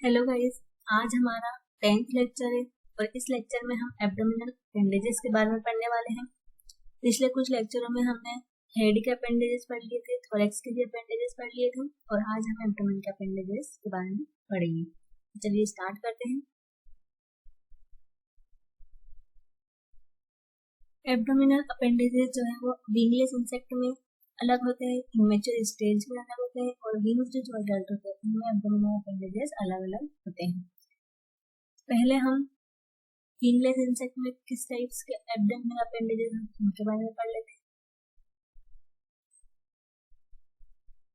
Hello guys. आज हमारा 10th lecture है और इस लेक्चर में हम एब्डोमिनल अपेंडेजेस के बारे में पढ़ने वाले हैं। पिछले कुछ लेक्चरों में हमने हेड के अपेंडेजेस पढ़ लिए थे, थोरेक्स के भी अपेंडेजेस पढ़ लिए थे और आज हम एब्डोमिन के अपेंडेजेस के बारे में पढ़ेंगे। चलिए स्टार्ट करते हैं। एब्डोमिनल अपेंडेजेस जो है वो विंगलेस इंसेक्ट में अलग होते हैं, इमेच्योर स्टेज में अलग होते हैं और विंग्स जो अडल्ट होते हैं उनमें एब्डोमिनल अपेंडेजेस अलग अलग होते हैं। पहले हम विंगलेस इंसेक्ट में किस टाइप्स के एब्डोमिनल अपेंडेजेस उनके बारे में पढ़ लेते हैं।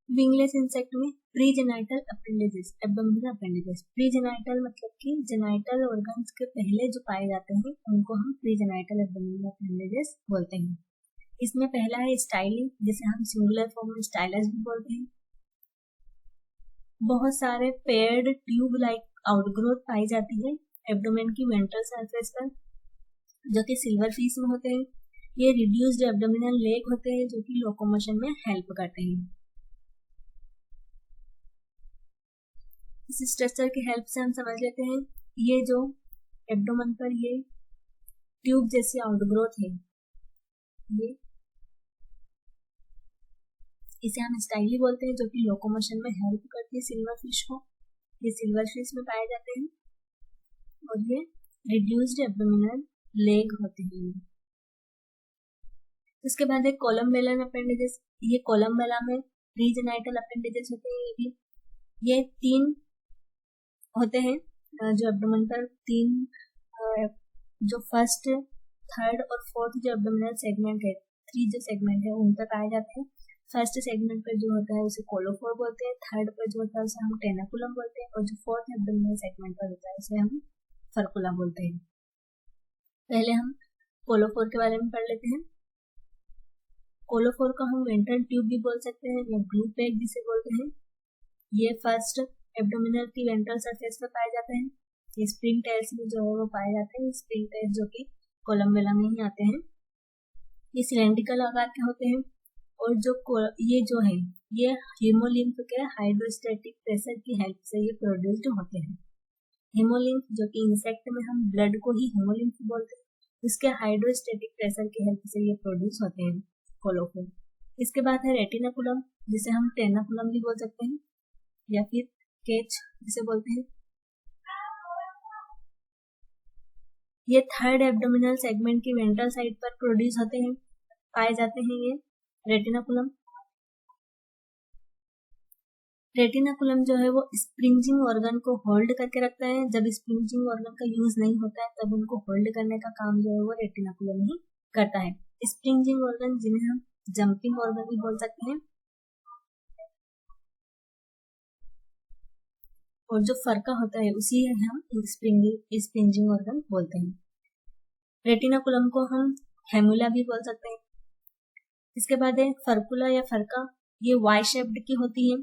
विंगलेस इंसेक्ट में प्रीजेनाइटल अपेंडेजेस, एब्डोमिनल अपेंडेजेस। प्रीजेनाइटल मतलब कि जेनाइटल ऑर्गन्स के पहले जो पाए जाते हैं उनको हम प्रीजेनाइटल एब्डोमिनल अपेंडेजेस बोलते हैं। इसमें पहला है स्टाइली, जिसे हम सिंगुलर फॉर्म में स्टाइलस भी बोलते हैं। बहुत सारे पेयर्ड ट्यूब लाइक आउटग्रोथ पाई जाती है एब्डोमेन की वेंट्रल सरफेस पर, जो कि सिल्वर फिश में होते हैं। ये रिड्यूस्ड एब्डोमिनल लेग होते हैं जो कि लोकोमोशन में हेल्प करते हैं। इस स्ट्रक्चर की हेल्प से हम समझ लेते हैं ये जो एब्डोमेन पर ये ट्यूब जैसी आउटग्रोथ है, ये इसे हम स्टाइली बोलते हैं, जो कि लोकोमोशन में हेल्प करती है सिल्वर फिश को। ये सिल्वर फिश में पाए जाते हैं और ये रिड्यूस्ड एब्डोमिनल लेग होते हैं। इसके बाद है कोलम्बेलन अपेंडेजेस। ये कोलम्बेला में प्रीजेनाइटल अपेंडेजेस होते हैं। ये 3 होते हैं जो एब्डोमेन पर 3 जो फर्स्ट, थर्ड और फोर्थ जो एब्डोमिनल सेगमेंट है, 3 जो सेगमेंट है उन पर पाए जाते हैं। फर्स्ट सेगमेंट पर जो होता है उसे कोलोफोर बोलते हैं, थर्ड पर जो होता है उसे हम टेनाकुलम बोलते हैं और जो फोर्थ एब्डोमिनल सेगमेंट पर होता है उसे हम फर्कुला बोलते हैं। पहले हम कोलोफोर के बारे में पढ़ लेते हैं। कोलोफोर को हम वेंट्रल ट्यूब भी बोल सकते हैं या ग्लू पैक जिसे बोलते हैं। ये फर्स्ट एब्डोमिनल की वेंट्रल सरफेस पर पाए जाते हैं। ये स्प्रिंग टेल्स में जो है वो पाए जाते हैं, स्प्रिंग टेल्स जो कि कोलम्बेला में ही आते हैं। ये सिलेंड्रिकल आकार के होते हैं और ये जो है ये हीमोलिम्फ के हाइड्रोस्टैटिक प्रेशर की हेल्प से ये प्रोड्यूस्ड होते हैं। हीमोलिम्फ जो कि इंसेक्ट में हम ब्लड को ही हीमोलिम्फ बोलते हैं, इसके हाइड्रोस्टैटिक प्रेशर की हेल्प से ये प्रोड्यूस होते हैं कोलोफोर। इसके बाद है रेटिनाकुलम, जिसे हम टेनाकुलम भी बोल सकते हैं या फिर केच जिसे बोलते हैं। ये थर्ड एब्डोमिनल सेगमेंट की वेंट्रल साइड पर प्रोड्यूस होते हैं, पाए जाते हैं ये रेटिनाकुलम। रेटिनाकुलम जो है वो स्प्रिंजिंग ऑर्गन को होल्ड करके रखता है। जब स्प्रिंजिंग ऑर्गन का यूज नहीं होता है तब उनको होल्ड करने का काम जो है वो रेटिनाकुलम ही करता है। स्प्रिंजिंग ऑर्गन जिन्हें हम जंपिंग ऑर्गन भी बोल सकते हैं, और जो फरका होता है उसी हम स्प्रिंजिंग ऑर्गन बोलते हैं। रेटिनाकुलम को हम हेमुला भी बोल सकते हैं। इसके बाद है फर्कुला या फरका। ये वाई शेप्ड की होती है।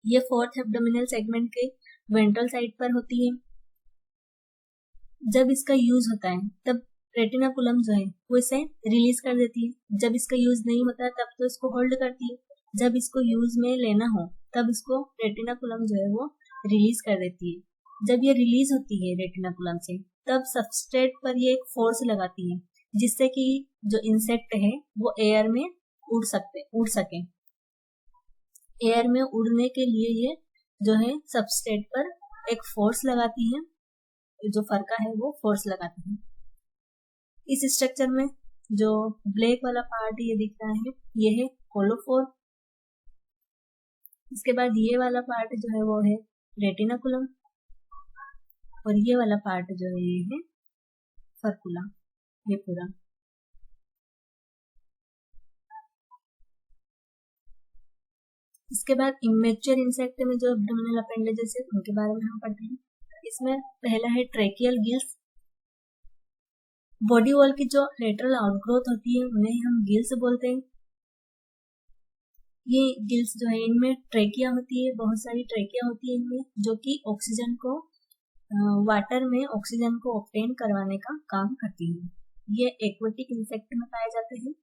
ये फोर्थ एब्डोमिनल सेगमेंट के वेंट्रल साइड पर होती है। जब इसका यूज होता है तब रेटिनाकुलम जो है वो इसे रिलीज कर देती है। जब इसका यूज नहीं होता है तब तो इसको होल्ड करती है। जब इसको यूज में लेना हो तब इसको रेटिनाकुलम जो है वो रिलीज कर देती है। जब ये रिलीज होती है रेटिनाकुलम से तब सबस्ट्रेट पर ये एक फोर्स लगाती है, जिससे कि जो इंसेक्ट है वो एयर में उड़ सके। एयर में उड़ने के लिए ये जो है सबस्ट्रेट पर एक फोर्स लगाती है, जो फरका है वो फोर्स लगाती है। इस स्ट्रक्चर में जो ब्लैक वाला पार्ट ये दिख रहा है ये है कोलोफोर। इसके बाद ये वाला पार्ट जो है वो है रेटिनाकुलम और ये वाला पार्ट जो है ये है फर्कुला। ये पूरा इसके बाद इमेच्योर इंसेक्ट में जो एब्डोमिनल अपेंडेजेस है उनके बारे में हम पढ़ते हैं। इसमें पहला है ट्रेकियल गिल्स। बॉडी वॉल की जो लेटरल आउटग्रोथ होती है उन्हें हम गिल्स बोलते हैं। ये गिल्स जो है इनमें ट्रेकिया होती है, बहुत सारी ट्रेकिया होती है इनमें, जो कि ऑक्सीजन को वाटर में ऑक्सीजन को ऑब्टेन करवाने का काम करती है। ये एक्वेटिक इंसेक्ट में पाए जाते हैं।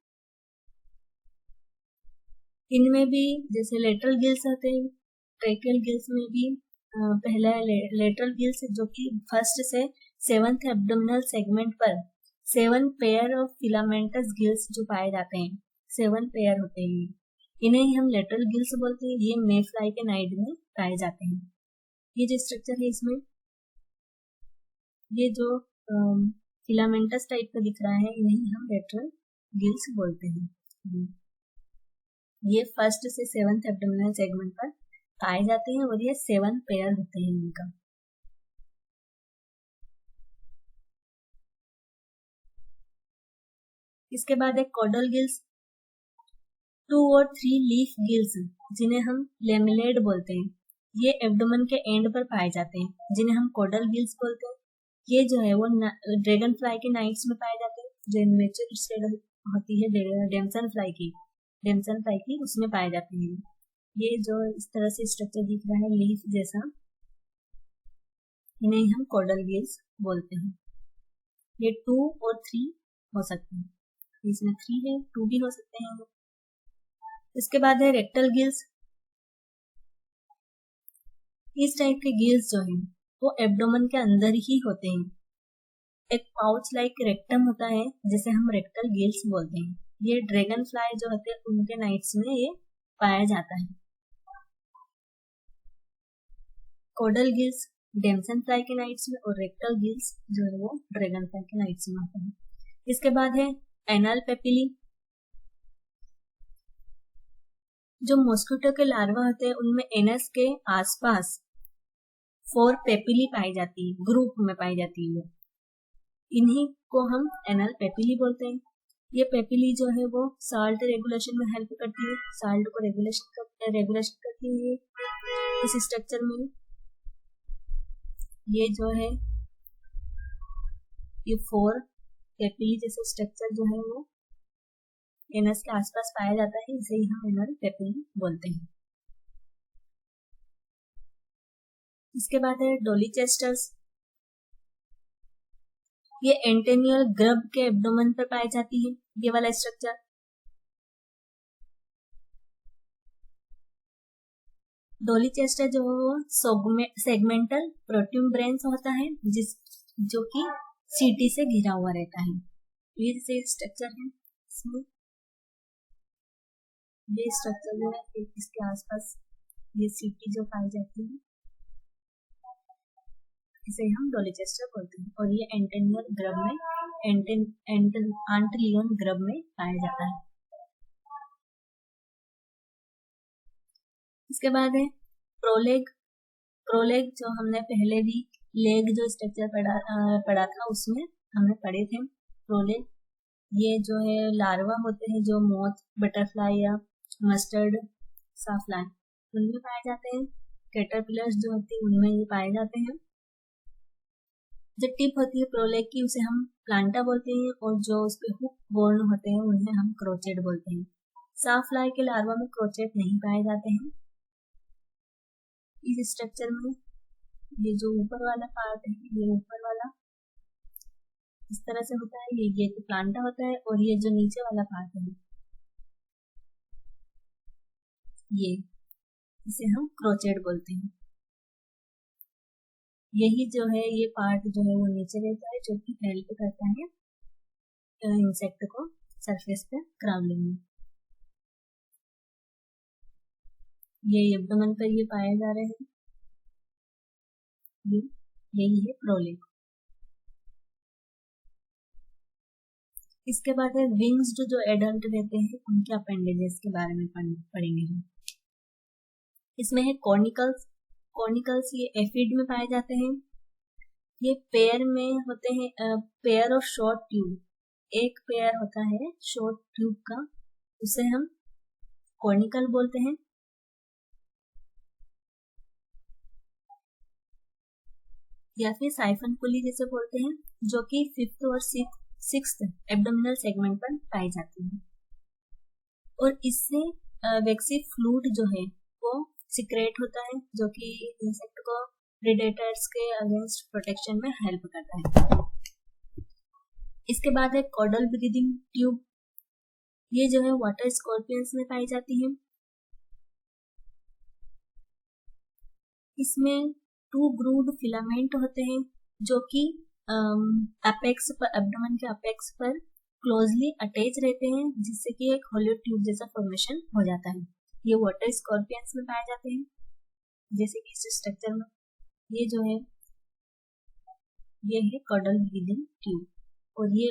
इनमें भी जैसे लेटरल गिल्स होते हैं, ट्रेकियल गिल्स में भी पहला लेटरल गिल्स जो कि फर्स्ट से 7th एब्डोमिनल सेगमेंट पर 7 पेयर ऑफ फिलामेंटस गिल्स जो पाए जाते हैं, 7 पेयर होते हैं, इन्हें ही हम लेटरल गिल्स बोलते हैं। ये मे फ्लाई के नाइड में पाए जाते हैं। ये जो स्ट्रक्चर है इसमें ये जो फिलामेंटस टाइप का दिख रहा है, यही हम लेटरल गिल्स बोलते हैं। ये फर्स्ट से 7th एब्डोमिनल सेगमेंट पर पाए जाते हैं और ये 7 पेयर होते हैं इनका। इसके बाद है कॉडल गिल्स, 2 और 3 लीफ गिल्स जिन्हें हम लेमिलेड बोलते हैं। ये एब्डोमेन के एंड पर पाए जाते हैं, जिन्हें हम कॉडल गिल्स बोलते हैं। ये जो है वो ड्रैगन फ्लाई के नाइट्स में पाए जाते हैं, जो इमेच्योर स्टेज होती है डेमसन फ्लाई की उसमें पाए जाते हैं। ये जो इस तरह से स्ट्रक्चर दिख रहा है लीफ जैसा, इन्हें हम कॉडल गिल्स बोलते हैं। ये 2 और 3 हो सकते हैं, इसमें 3 है, 2 भी हो सकते हैं। इसके बाद है रेक्टल गिल्स। इस टाइप के गिल्स जो हैं वो एब्डोमेन के अंदर ही होते हैं। एक पाउच लाइक रेक्टम होता है जिसे हम रेक्टल गिल्स बोलते हैं। ये ड्रैगन फ्लाई जो होते हैं उनके नाइट्स में ये पाया जाता है। कॉडल गिल्स डेमसन फ्लाई के नाइट्स में और रेक्टल गिल्स जो है वो ड्रैगन फ्लाई के नाइट्स में होते हैं। इसके बाद है एनल पेपिली। जो मॉस्किटो के लार्वा होते हैं उनमें एनस के आसपास 4 पेपिली पाई जाती है, ग्रुप में पाई जाती है। इन्हीं को हम एनल पेपिली बोलते हैं। ये पेपिली जो है वो साल्ट रेगुलेशन में हेल्प करती है, साल्ट को रेगुलेशन करती है इस स्ट्रक्चर में। ये जो है ये 4 पेपिली जैसे स्ट्रक्चर जो है वो एनस के आसपास पाया जाता है, इसे ही हम एनल पेपिली बोलते हैं। इसके बाद है डोलीचेस्टर्स। ये एंटेनियल ग्रब के एब्डोमेन पर पाई जाती है, ये वाला स्ट्रक्चर। डोलीचेस्टर जो है वो सेगमेंटल प्रोट्यूबरेंस होता है जो कि सीटी से घिरा हुआ रहता है। ये जैसे स्ट्रक्चर है, इसमें ये स्ट्रक्चर जो है इसके आसपास ये सीटी जो पाई जाती है इसे हम डोलीचेस्टर बोलते हैं। और ये एंटेनियल ग्रब में आंटलियन ग्रब में पाया जाता है। इसके बाद है प्रोलेग जो हमने पहले भी लेग जो स्ट्रक्चर पढ़ा था उसमें हमने पढ़े थे। प्रोलेग ये जो है लार्वा होते हैं जो मोथ, बटरफ्लाई या मस्टर्ड साफ्लाई उनमें पाए जाते हैं। कैटरपिलर्स जो होती है उनमें ये पाए जाते हैं। जो टिप होती है प्रोलेग की उसे हम प्लांटा बोलते हैं और जो उस पे हुक बोर्न होते हैं उन्हें हम क्रोचेट बोलते हैं। साफ्लाई के लार्वा में क्रोचेट नहीं पाए जाते हैं। इस स्ट्रक्चर में ये जो ऊपर वाला पार्ट है, ये ऊपर वाला इस तरह से होता है, ये तो प्लांटा होता है और ये जो नीचे वाला पार्ट है ये इसे हम क्रोचेट बोलते हैं। यही जो है ये पार्ट जो है वो नीचे रहता है जो कि हेल्प करता है इंसेक्ट को सरफेस पे क्राउलिंग में। ये एब्डोमेन पर ये पाए जा रहे हैं, यही है प्रोलेग। इसके बाद है विंग्स जो एडल्ट रहते हैं उनके अपेंडेजेस के बारे में पढ़ेंगे हम। इसमें है कॉर्निकल्स ये एफिड में पाए जाते हैं। ये पेयर में होते हैं, पेयर ऑफ शॉर्ट ट्यूब, एक पेयर होता है शॉर्ट ट्यूब का, उसे हम कॉर्निकल बोलते हैं। या फिर साइफन पुली जैसे बोलते हैं, जो कि 5th और 6th एब्डोमिनल सेगमेंट पर पाई जाती है। और इससे वैक्सी फ्लूइड जो है वो सिक्रेट होता है जो कि इंसेक्ट को प्रेडेटर्स के अगेंस्ट प्रोटेक्शन में हेल्प करता है। इसके बाद है कॉडल ब्रीदिंग ट्यूब। ये जो है वाटर स्कॉर्पियंस में पाई जाती है। इसमें टू ग्रूव्ड फिलामेंट होते हैं जो कि अपेक्स पर, एब्डोमेन के अपेक्स पर क्लोजली अटैच रहते हैं, जिससे कि एक होलो ट्यूब जैसा फॉर्मेशन हो जाता है। ये वाटर स्कॉर्पियंस में पाए जाते हैं, जैसे कि इस स्ट्रक्चर में ये जो है ये है कॉडल ब्रीदिंग ट्यूब, और ये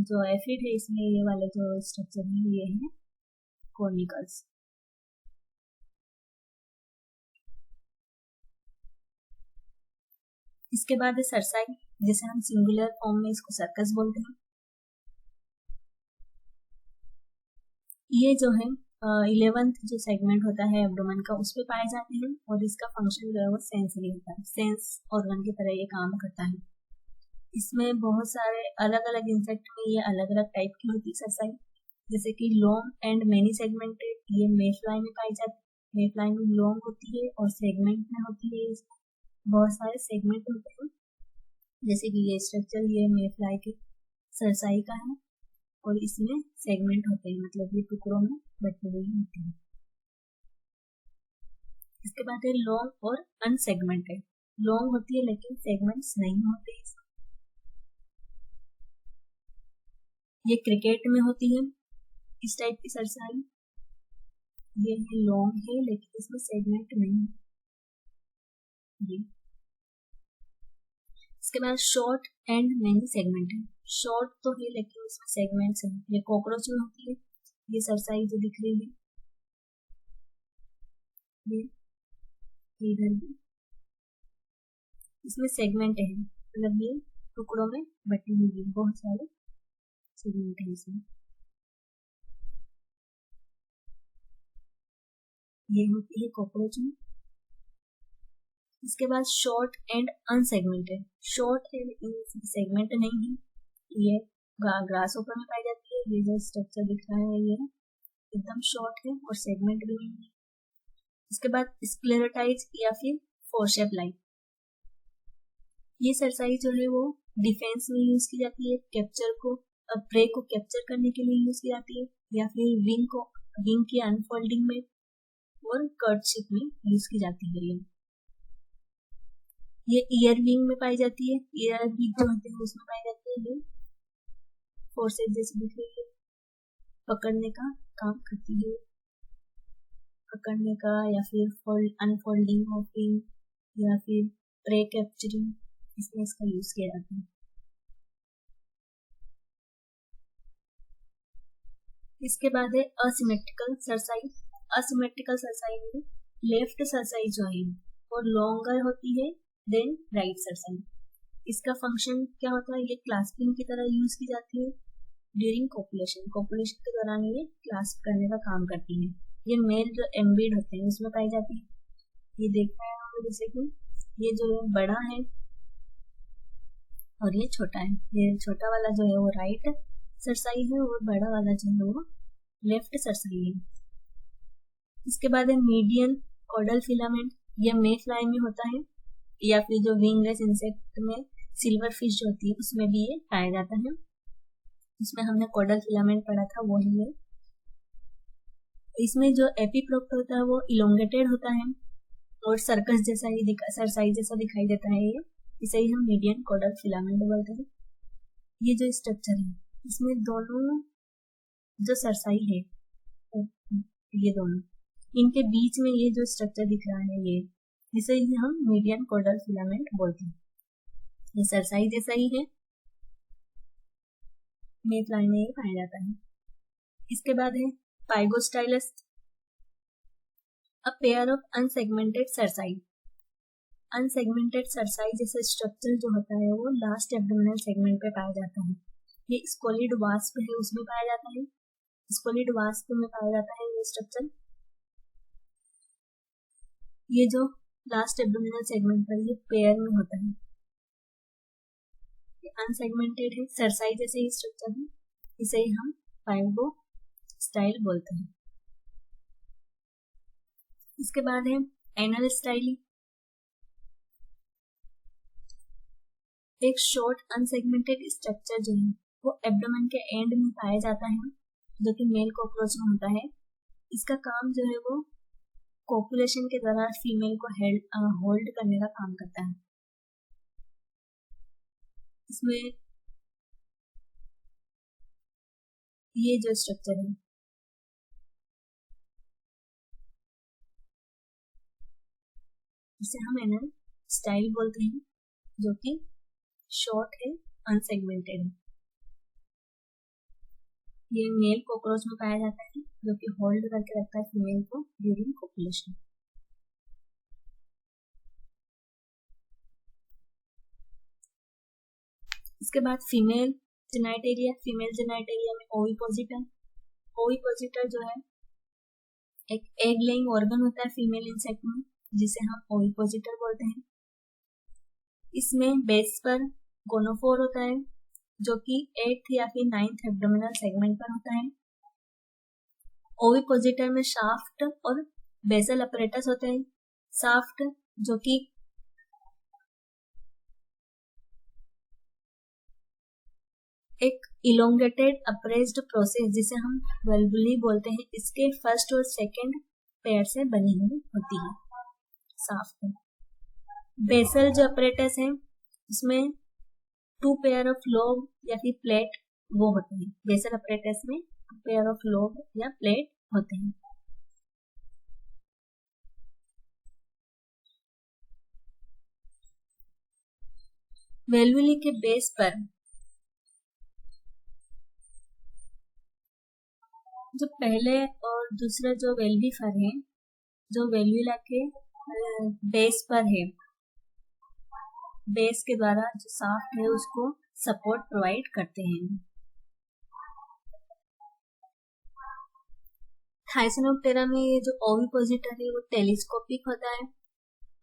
जो एफिड है इसमें ये वाले जो स्ट्रक्चर है ये है कॉर्निकल्स। इसके बाद है सरसाई, जिसे हम सिंगुलर फॉर्म में इसको सर्कस बोलते हैं। ये जो है 11th जो सेगमेंट होता है एब्डोमेन का उसमें पाए जाते हैं, और इसका फंक्शन जो है वो सेंसरी होता है, सेंस ऑर्गन की तरह ये काम करता है। इसमें बहुत सारे अलग अलग इंसेक्ट में ये अलग अलग टाइप की होती है सरसाई, जैसे कि लॉन्ग एंड मेनी सेगमेंटेड, ये मेफ्लाई में पाई जाती है। मेफ्लाई में लॉन्ग होती है और सेगमेंट में होती है, बहुत सारे सेगमेंट होते हैं, जैसे कि ये स्ट्रक्चर ये मेफ्लाई के सरसाई का है, और इसमें सेगमेंट होते हैं, मतलब ये टुकड़ों में बटे हुए होते हैं। इसके बाद है लॉन्ग और अनसेगमेंटेड। लॉन्ग होती है लेकिन सेगमेंट्स नहीं होते। ये क्रिकेट में होती है इस टाइप की सरसाई, ये है लॉन्ग है लेकिन इसमें सेगमेंट नहीं है। इसके बाद शॉर्ट एंड मेनी सेगमेंट है। शॉर्ट तो है लेकिन इसमें सेगमेंट्स हैं। ये कॉकरोच में होती है, ये सरसाई जो दिख रही है ये इधर भी इसमें सेगमेंट है, मतलब ये टुकड़ों में बटी हुई है, बहुत सारे सेगमेंट है इसमें। ये होती है कॉकरोच में। इसके बाद शॉर्ट एंड अनसेगमेंटेड। शॉर्ट है लेकिन सेगमेंट नहीं है, ये ग्रास ऊपर में पाई जाती है। ये जो स्ट्रक्चर दिख रहा है ये एकदम शॉर्ट है और सेगमेंट भी नहीं है। इसके बाद स्क्लेरोटाइज या फिर फोरशेप लाइन, ये सरसाई जो है वो डिफेंस में यूज की जाती है, कैप्चर को प्रे को कैप्चर करने के लिए यूज की जाती है, या फिर विंग की अनफोल्डिंग में और कर्टशिप में यूज की जाती है। ये ईयर विंग में पाई जाती है, ईयर विंग जो होते हैं उसमें पाई जाती है। ये फोर्सेज जैसे दिख रही है, पकड़ने का काम करती है, पकड़ने का या फिर अनफोल्डिंग ऑफ विंग या फिर प्रे कैप्चरिंग, इसमें इसका यूज किया जाता है। इसके बाद है असिमेट्रिकल सरसाई। असिमेट्रिकल सरसाई में लेफ्ट सरसाई जो है वो लॉन्गर होती है देन राइट सरसाई। इसका फंक्शन क्या होता है, ये क्लास्पिंग की तरह यूज की जाती है ड्यूरिंग कोपुलेशन। कोपुलेशन के दौरान ये क्लास्प करने का काम करती है। ये मेल जो एम्बिड होते हैं उसमें पाई जाती है। ये देखते हैं हम जैसे कि ये जो है बड़ा है और ये छोटा है। ये छोटा वाला जो है वो राइट सरसाई है और बड़ा वाला जो है वो लेफ्ट सरसाई है। इसके बाद है मीडियन कॉडल फिलामेंट, ये मे फ्लाई में होता है, या फिर जो विंगलेस इंसेक्ट में सिल्वर फिश जो होती है उसमें भी ये पाया जाता है। इसमें हमने कॉडल फिलामेंट पढ़ा था वो ही है। इसमें जो एपीप्रोक्ट होता है वो इलोंगेटेड होता है और सर्कस जैसा ही सरसाई जैसा दिखाई देता है। ये इसे ही हम मीडियन कॉडल फिलामेंट बोलते हैं। ये जो स्ट्रक्चर है इसमें दोनों जो सरसाई है ये दोनों इनके बीच में ये जो स्ट्रक्चर दिख रहा है ये जिसे ही हम मीडियन कॉडल फिलामेंट बोलते हैं। ये सरसाई जैसा ही है, मे फ्लाई में ये पाया जाता है। इसके बाद है pygostylus, a pair of unsegmented cerci. Unsegmented cerci जैसा स्ट्रक्चर जो होता है वो लास्ट एब्डोमिनल सेगमेंट पे पाया जाता है। ये स्कोलिड वास्प है उसमें पाया जाता है, स्कोलिड वास्प में पाया जाता है ये स्ट्रक्चर। ये जो लास्ट एब्डोमिनल सेगमेंट पर ये पेयर में होता है, ये अनसेगमेंटेड है, सरसाई जैसे ही स्ट्रक्चर है, इसे ही हम पाइगो स्टाइल बोलते हैं। इसके बाद है एनल स्टाइली, एक शॉर्ट अनसेगमेंटेड स्ट्रक्चर जो है वो एब्डोमेन के एंड में पाया जाता है, जो कि मेल कॉकरोच में होता है। इसका काम जो है वो कोपुलेशन के दौरान फीमेल को होल्ड करने का काम करता है। इसमें ये जो स्ट्रक्चर है इसे हम एनल स्टाइल बोलते हैं, जो कि शॉर्ट है, अनसेगमेंटेड है। ये मेल कॉकरोच में पाया जाता है, जो कि होल्ड करके रखता है फीमेल को ड्यूरिंग कोपुलेशन। इसके बाद फीमेल जेनाइटेरिया में ओविपोजिटर जो है एक एग लेइंग ऑर्गन होता है फीमेल इंसेक्ट में, जिसे हम ओविपोजिटर बोलते हैं। इसमें बेस पर गोनोफोर होता है, जो कि 8th या फिर 9th एब्डोमिनल सेगमेंट पर होता है। ओविपोजिटर में शाफ्ट और बेसल अपरेटस होते हैं। शाफ्ट जो कि एक इलोंगेटेड अप्रेस्ड प्रोसेस, जिसे हम वेल्वुली बोलते हैं, इसके फर्स्ट और सेकंड पेयर से बनी हुई होती है शाफ्ट। बेसल जो अपरेटस है उसमें 2 पेयर ऑफ लोब या फिर प्लेट वो होते हैं। बेसल अपरेटस में 2 पेयर ऑफ लोब या प्लेट होते हैं। वेल्वुली के बेस पर जो पहले और दूसरा जो वेल्वी फर है, जो वेल्वुला के बेस पर है, बेस के द्वारा जो शाफ्ट है उसको सपोर्ट प्रोवाइड करते हैं। थाइसैनोप्टेरा में ये जो ओविपोजिटर है वो टेलीस्कोपिक होता है,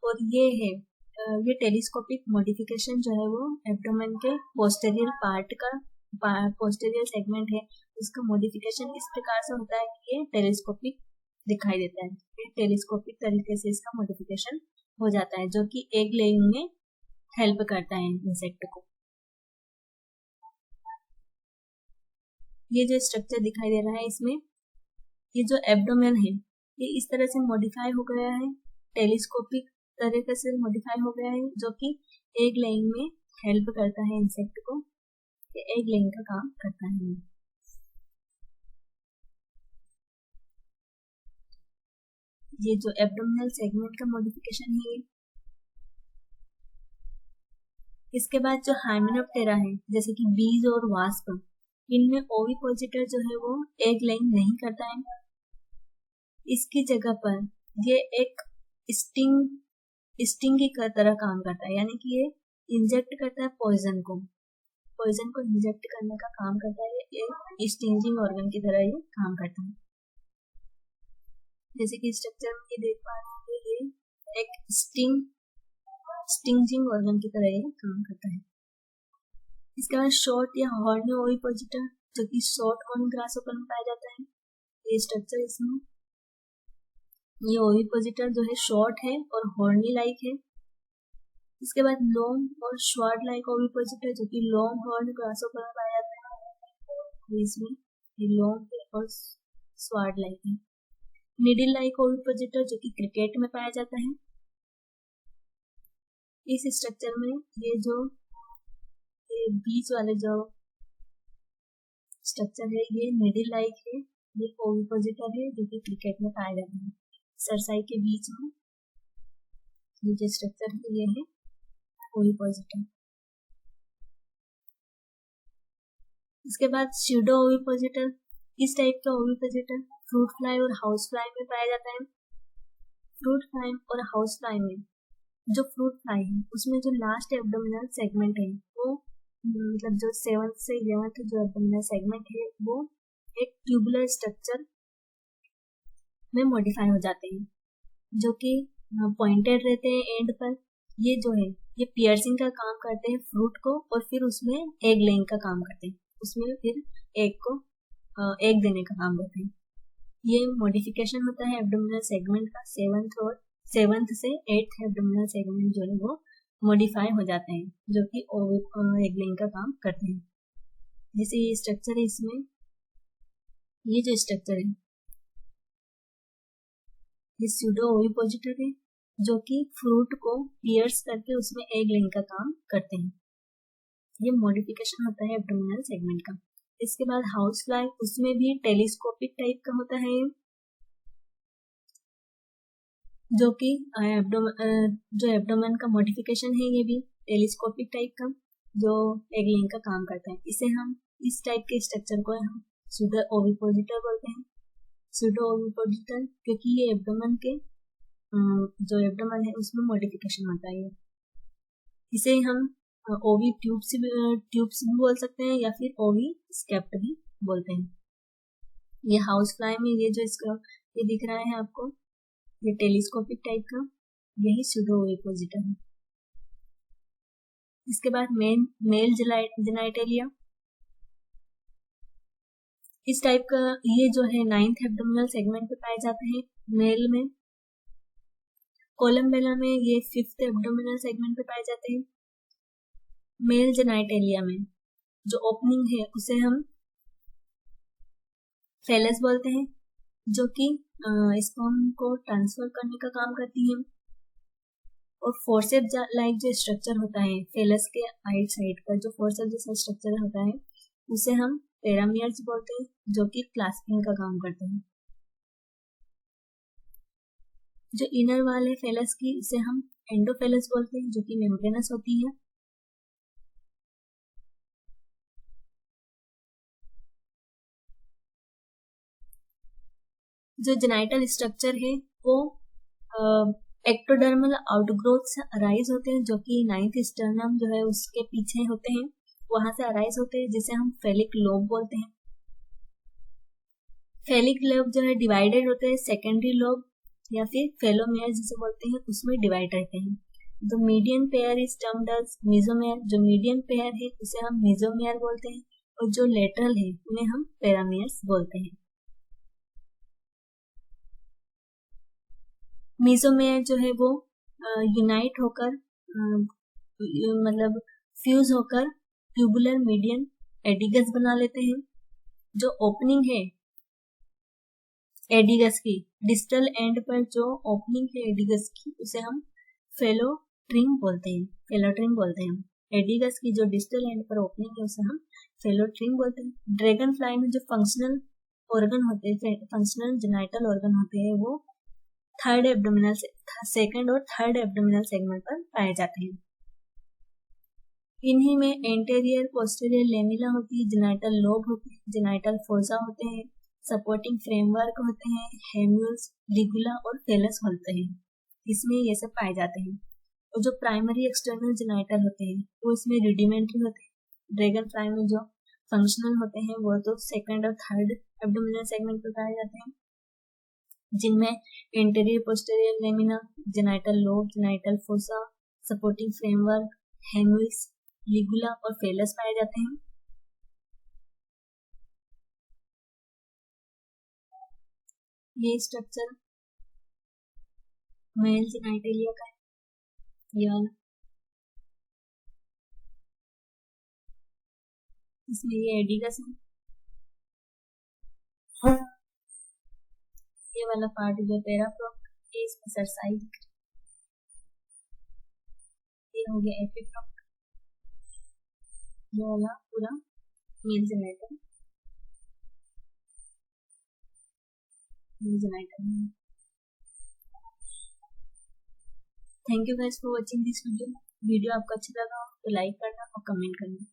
और ये टेलीस्कोपिक मॉडिफिकेशन जो है वो एब्डोमेन के पोस्टेरियर पार्ट का पोस्टेरियर सेगमेंट है, उसका मॉडिफिकेशन इस प्रकार से होता है कि ये टेलीस्कोपिक दिखाई देता है। ये टेलीस्कोपिक तरीके से इसका मॉडिफिकेशन हो जाता है, जो कि एग लेइंग में हेल्प करता है इंसेक्ट को। ये जो स्ट्रक्चर दिखाई दे रहा है इसमें ये जो एब्डोमेन है ये इस तरह से मॉडिफाई हो गया है, टेलीस्कोपिक तरीके से मॉडिफाई हो गया है, जो कि एग लेइंग में हेल्प करता है इंसेक्ट को, एग लेइंग का काम करता है। ये जो एब्डोमिनल सेगमेंट का मॉडिफिकेशन है। इसके बाद जो हाइमेनोप्टेरा है, जैसे कि बीज और वास्प, इनमें ओविपोजिटर जो है वो एग लेइंग नहीं करता है। इसकी जगह पर ये एक स्टिंग की तरह काम करता है, यानी कि ये इंजेक्ट करता है पॉइजन को इंजेक्ट करने का काम करता है। ये स्टिंजिंग ऑर्गन की तरह ये काम करता है। जैसे कि स्ट्रक्चर में ये देख पा रहे हैं, ये एक स्टिंजिंग ऑर्गन की तरह ये काम करता है। इसके बाद शॉर्ट या हॉर्नी ओविपोजिटर, जो कि शॉर्ट हॉर्न ग्रासहोपर में पाया जाता है। ये स्ट्रक्चर इसमें ये ओविपोजिटर जो है शॉर्ट है और हॉर्नी लाइक है। इसके बाद लॉन्ग और श्वार्ड लाइक ओविपोजिटर, जो कि लॉन्ग हॉर्न ग्रासहोपर में पाया जाता है। इसमें ये लॉन्ग है और श्वार्ड लाइक है। निडल लाइक ओविपोजिटर, जो कि क्रिकेट में पाया जाता है। इस स्ट्रक्चर में ये जो बीच वाले जो स्ट्रक्चर है ये निडल लाइक है, ये ओविपोजिटर है, जो कि क्रिकेट में पाया जाता है। सरसाई के बीच में ये जो स्ट्रक्चर है ये है ओविपोजिटर। इसके बाद स्यूडो ओविपोजिटर, इस टाइप का ओविपोजिटर फ्रूट फ्लाई और हाउस फ्लाई में पाया जाता है। फ्रूट फ्लाई और हाउस फ्लाई में जो फ्रूट फ्लाई है उसमें जो लास्ट एब्डोमिनल सेगमेंट है वो मतलब जो 7th से 11th जो एब्डोमिनल सेगमेंट है वो एक ट्यूबुलर स्ट्रक्चर में मॉडिफाई हो जाते हैं, जो कि पॉइंटेड रहते हैं एंड पर। ये जो है ये पियर्सिंग का काम करते हैं फ्रूट को, और फिर उसमें एग लेइंग का काम करते हैं, उसमें फिर एग को एग देने का काम करते हैं। ये मॉडिफिकेशन होता है एब्डोमिनल सेगमेंट का। 7th से 8th एब्डोमिनल सेगमेंट जो है वो मॉडिफाई हो जाते हैं, जो कि एग लेइंग का काम करते हैं। जैसे ये स्ट्रक्चर है, इसमें ये जो स्ट्रक्चर है ये सूडो ओविपोजिटर है जो कि फ्रूट को पियर्स करके उसमें एग लेने का काम करते हैं। ये मॉडिफिकेशन होता है एब्डोमिनल सेगमेंट का। इसके बाद हाउस फ्लाई, उसमें भी टेलीस्कोपिक टाइप का होता है जो कि जो एब्डोमेन का मॉडिफिकेशन है ये भी टेलीस्कोपिक टाइप का जो एग लेने का काम करता है। इसे हम इस टाइप के स्ट्रक्चर को हम सूडो ओविपोजिटर बोलते हैं। सूडो ओविपोजिटर क्योंकि ये एब्डोमेन के जो एब्डोमेन है उसमें मॉडिफिकेशन होता है। इसे हम ओवी ट्यूब्स भी बोल सकते हैं या फिर ओवी स्केप्ट भी बोलते हैं। ये हाउस फ्लाई में ये जो इसका ये दिख रहा है आपको, ये टेलीस्कोपिक टाइप का, यही सूडो ओविपोजिटर है। इसके बाद मेल जेनाइटेलिया, इस टाइप का ये जो है 9th एब्डोमिनल सेगमेंट पे पाए जाते हैं मेल में। कोलम्बेला में ये 5th एब्डोमिनल सेगमेंट पे पाए जाते हैं। मेल जेनाइटेलिया में जो ओपनिंग है उसे हम फेलस बोलते हैं जो कि स्पर्म को ट्रांसफर करने का काम करती है। और फोर्सेप लाइक जो स्ट्रक्चर होता है फेलस के राइट साइड पर, जो फोर्सेप जैसा स्ट्रक्चर होता है उसे हम पेरामियर्स बोलते हैं जो कि क्लास्पिंग का काम करते हैं। जो इनर वाल है फेलस की उसे हम एंडोफेलस बोलते हैं जो कि मेम्ब्रेनस होती है। जो जेनाइटल स्ट्रक्चर है वो एक्टोडर्मल आउटग्रोथ से अराइज होते हैं जो कि 9th स्टर्नम जो है उसके पीछे होते हैं, वहां से अराइज होते हैं जिसे हम फेलिक लोब बोलते हैं। फेलिक लोब जो है डिवाइडेड होते हैं, सेकेंडरी लोब या फिर फेलोमियर जिसे बोलते हैं उसमें डिवाइड रहते हैं। The median pair is termed as mesomere, जो मीडियन पेयर है उसे हम मेसोमेयर बोलते हैं और जो लेटरल है उन्हें हम पेरामियर्स बोलते हैं। मेसोमेयर जो है वो यूनाइट होकर मतलब फ्यूज होकर ट्यूबुलर मीडियन एडिगस बना लेते हैं। जो ओपनिंग है एडिगस की डिस्टल एंड पर, जो ओपनिंग है एडिगस की उसे हम फेलोट्रिम बोलते हैं। एडिगस की जो डिस्टल एंड पर ओपनिंग है उसे हम फेलोट्रिम बोलते हैं। ड्रैगन फ्लाई में जो फंक्शनल ऑर्गन होते हैं, फंक्शनल जेनाइटल ऑर्गन होते हैं, वो सेकंड और थर्ड एब्डोमिनल सेगमेंट पर पाए जाते हैं। इन्हीं में एंटेरियर पोस्टीरियर लेमिला होती है, जेनाइटल लोब होते हैं, जेनाइटल फोसा होते हैं, सपोर्टिंग फ्रेमवर्क होते हैं, हेम्यूल्स, लिगुला और फेलस होते हैं। इसमें ये सब पाए जाते हैं। और जो प्राइमरी एक्सटर्नल जेनाइटल होते हैं वो इसमें रूडिमेंट्री होते हैं। ड्रैगन फ्लाई में जो फंक्शनल होते हैं वो तो सेकंड और थर्ड एब्डोमिनल सेगमेंट पर पाए जाते हैं, जिनमें anterior posterior lamina, genital lobe, genital fossa, supporting framework, hemules, ligula और फेलस पाए जाते हैं। ये स्ट्रक्चर मेल जेनाइटेलिया का है, ये वाला। इसमें ये एडिगस है। ये वाला पार्ट जो पेराफ्रॉक है इसमें सरसाई दिख रही है। ये हो गया एपिफ्रॉक, ये वाला पूरा mail genital thank you guys for watching this video. Video आपको अच्छा लगा हो तो लाइक करना और कमेंट करना।